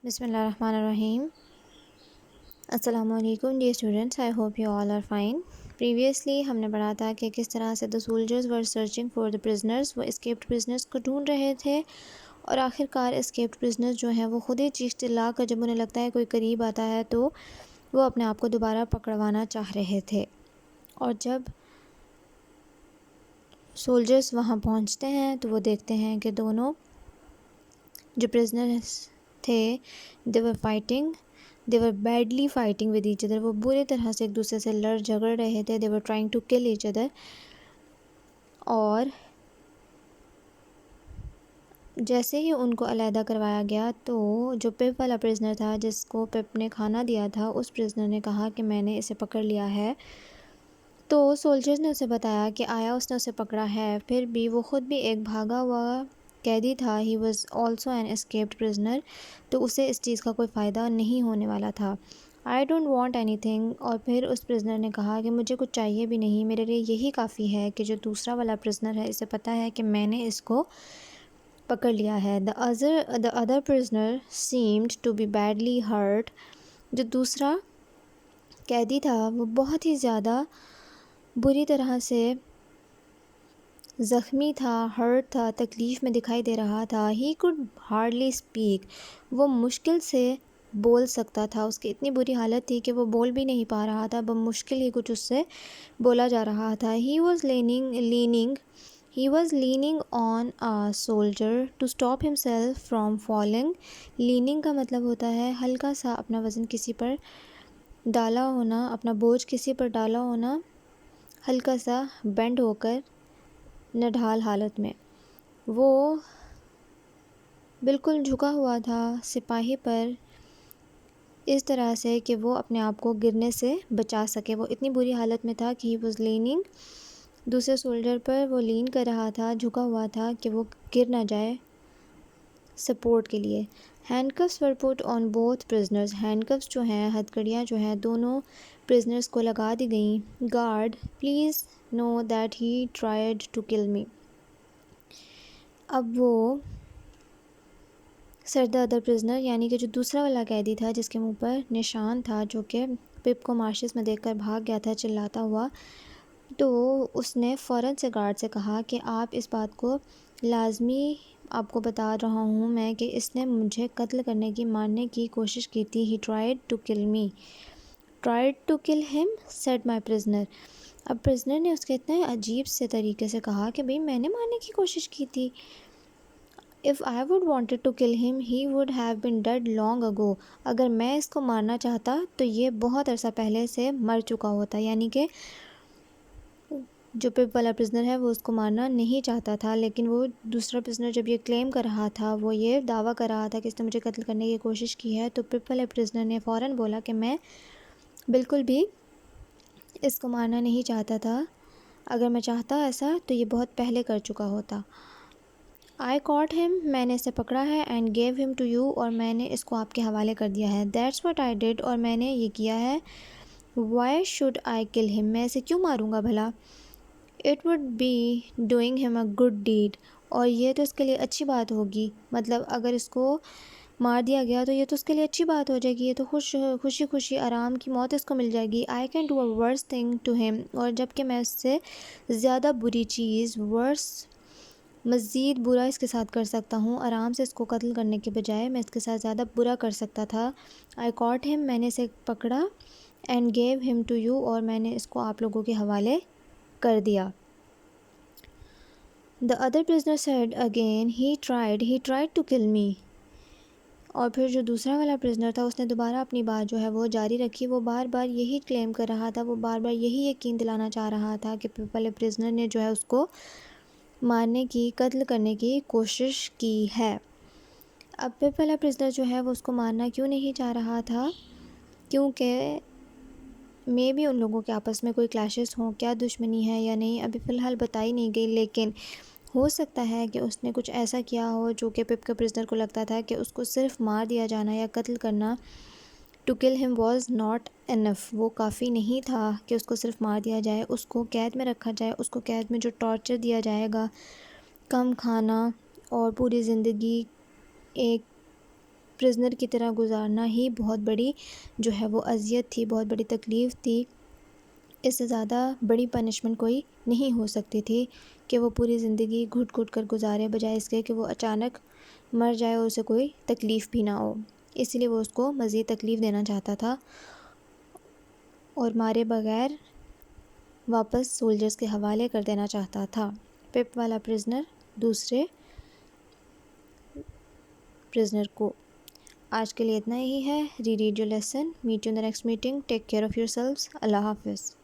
بسم اللہ الرحمن الرحیم۔ السلام علیکم dear students, I hope you all are fine. Previously ہم نے پڑھا تھا کہ کس طرح سے the soldiers were searching for the prisoners, وہ اسکیپڈ پرزنرز کو ڈھونڈ رہے تھے اور آخر کار اسکیپڈ پرزنرز جو ہیں وہ خود ہی چیخ چلا کر جب انہیں لگتا ہے کوئی قریب آتا ہے تو وہ اپنے آپ کو دوبارہ پکڑوانا چاہ رہے تھے۔ اور جب سولجرز وہاں پہنچتے ہیں تو وہ دیکھتے ہیں کہ دونوں جو پرزنرز تھے they were fighting they were badly fighting with each other، وہ بری طرح سے ایک دوسرے سے لڑ جھگڑ رہے تھے۔ they were trying to kill each other، اور جیسے ہی ان کو علیحدہ کروایا گیا تو جو پپ والا پرزنر تھا جس کو پپ نے کھانا دیا تھا، اس پرزنر نے کہا کہ میں نے اسے پکڑ لیا ہے۔ تو سولجرز نے اسے بتایا کہ آیا اس نے اسے پکڑا ہے، پھر بھی وہ خود بھی ایک بھاگا ہوا قیدی تھا۔ He was also an escaped prisoner, تو اسے اس چیز کا کوئی فائدہ نہیں ہونے والا تھا۔ I don't want any thing, اور پھر اس پرزنر نے کہا کہ مجھے کچھ چاہیے بھی نہیں، میرے لیے یہی کافی ہے کہ جو دوسرا والا پرزنر ہے اسے پتہ ہے کہ میں نے اس کو پکڑ لیا ہے۔ the other prisoner seemed to be badly hurt، جو دوسرا قیدی تھا وہ بہت ہی زیادہ بری طرح سے زخمی تھا، ہرٹ تھا، تکلیف میں دکھائی دے رہا تھا۔ he could hardly speak، وہ مشکل سے بول سکتا تھا، اس کی اتنی بری حالت تھی کہ وہ بول بھی نہیں پا رہا تھا، بمشکل ہی کچھ اس سے بولا جا رہا تھا۔ he was leaning on a soldier to stop himself from falling۔ leaning کا مطلب ہوتا ہے ہلکا سا اپنا وزن کسی پر ڈالا ہونا، اپنا بوجھ کسی پر ڈالا ہونا، ہلکا سا بینڈ ہو کر نڈھال حالت میں۔ وہ بالکل جھکا ہوا تھا سپاہی پر اس طرح سے کہ وہ اپنے آپ کو گرنے سے بچا سکے۔ وہ اتنی بری حالت میں تھا کہ ہی واز لیننگ، دوسرے سولجر پر وہ لین کر رہا تھا، جھکا ہوا تھا کہ وہ گر نہ جائے سپورٹ کے لیے۔ Hand cuffs were put on both prisoners, hand cuffs جو ہیں، ہتھکڑیاں جو ہیں، دونوں پرزنرز کو لگا دی گئیں۔ Guard please no that he tried to kill me, اب وہ سر ادر پرزنر یعنی کہ جو دوسرا والا قیدی تھا جس کے منہ پر نشان تھا، جو کہ پپ کو مارشز میں دیکھ کر بھاگ گیا تھا چلاتا ہوا، تو اس نے فوراً سے گارڈ سے کہا کہ آپ اس بات کو لازمی آپ کو بتا رہا ہوں میں کہ اس نے مجھے قتل کرنے کی، مارنے کی کوشش کی تھی۔ ہی tried to kill me, tried to کل ہم سیڈ مائی پرزنر، اب پرزنر نے اس کے اتنے عجیب سے طریقے سے کہا کہ بھئی میں نے مارنے کی کوشش کی تھی۔ If I would wanted to kill him, he would have been dead long ago، اگر میں اس کو مارنا چاہتا تو یہ بہت عرصہ پہلے سے مر چکا ہوتا، یعنی کہ جو پپ والا پرزنر ہے وہ اس کو مارنا نہیں چاہتا تھا، لیکن وہ دوسرا پرزنر جب یہ کلیم کر رہا تھا، وہ یہ دعویٰ کر رہا تھا کہ اس نے مجھے قتل کرنے کی کوشش کی ہے، تو پپ والے پرزنر نے فوراً بولا کہ میں بالکل بھی اس کو مارنا نہیں چاہتا تھا، اگر میں چاہتا ایسا تو یہ بہت پہلے کر چکا ہوتا۔ I caught him، میں نے اسے پکڑا ہے، and gave him to you، اور میں نے اس کو آپ کے حوالے کر دیا ہے۔ That's what I did، اور میں نے یہ کیا ہے۔ Why should I kill him، میں اسے کیوں ماروں گا بھلا۔ It would be doing him a good deed، اور یہ تو اس کے لیے اچھی بات ہوگی، مطلب اگر اس کو مار دیا گیا تو یہ تو اس کے لیے اچھی بات ہو جائے گی، یہ تو خوشی خوشی آرام کی موت اس کو مل جائے گی۔ I can do a worse thing to him، اور جب کہ میں اس سے زیادہ بری چیز، مزید برا اس کے ساتھ کر سکتا ہوں، آرام سے اس کو قتل کرنے کے بجائے میں اس کے ساتھ زیادہ برا کر سکتا تھا۔ I caught him، میں نے اسے پکڑا، and gave him to you، اور میں نے اس کو آپ لوگوں کے حوالے کر دیا۔ The other prisoner said again he tried to kill me، اور پھر جو دوسرا والا پرزنر تھا اس نے دوبارہ اپنی بات جو ہے وہ جاری رکھی، وہ بار بار یہی کلیم کر رہا تھا، وہ بار بار یہی یقین دلانا چاہ رہا تھا کہ پپ والے پرزنر نے جو ہے اس کو مارنے کی، قتل کرنے کی کوشش کی ہے۔ اب پپ والا پرزنر جو ہے وہ اس کو مارنا کیوں نہیں چاہ رہا تھا، کیونکہ میں بھی ان لوگوں کے آپس میں کوئی کلیشز ہوں، کیا دشمنی ہے یا نہیں ابھی فی الحال بتائی نہیں گئی، لیکن ہو سکتا ہے کہ اس نے کچھ ایسا کیا ہو جو کہ پپ کے پرزنر کو لگتا تھا کہ اس کو صرف مار دیا جانا یا قتل کرنا ٹو کل ہم واز ناٹ انف، وہ کافی نہیں تھا کہ اس کو صرف مار دیا جائے، اس کو قید میں رکھا جائے، اس کو قید میں جو ٹارچر دیا جائے گا، کم کھانا اور پوری زندگی ایک پرزنر کی طرح گزارنا ہی بہت بڑی جو ہے وہ اذیت تھی، بہت بڑی تکلیف تھی۔ اس سے زیادہ بڑی پنشمنٹ کوئی نہیں ہو سکتی تھی کہ وہ پوری زندگی گھٹ گھٹ کر گزارے، بجائے اس کے کہ وہ اچانک مر جائے اور اسے کوئی تکلیف بھی نہ ہو۔ اسی لیے وہ اس کو مزید تکلیف دینا چاہتا تھا اور مارے بغیر واپس سولجرز کے حوالے کر دینا چاہتا تھا۔ پپ والا پرزنر دوسرے پرزنر کو۔ آج کے لیے اتنا ہی ہے۔ Reread your lesson. Meet you in the next meeting. Take care of yourselves. Allah حافظ۔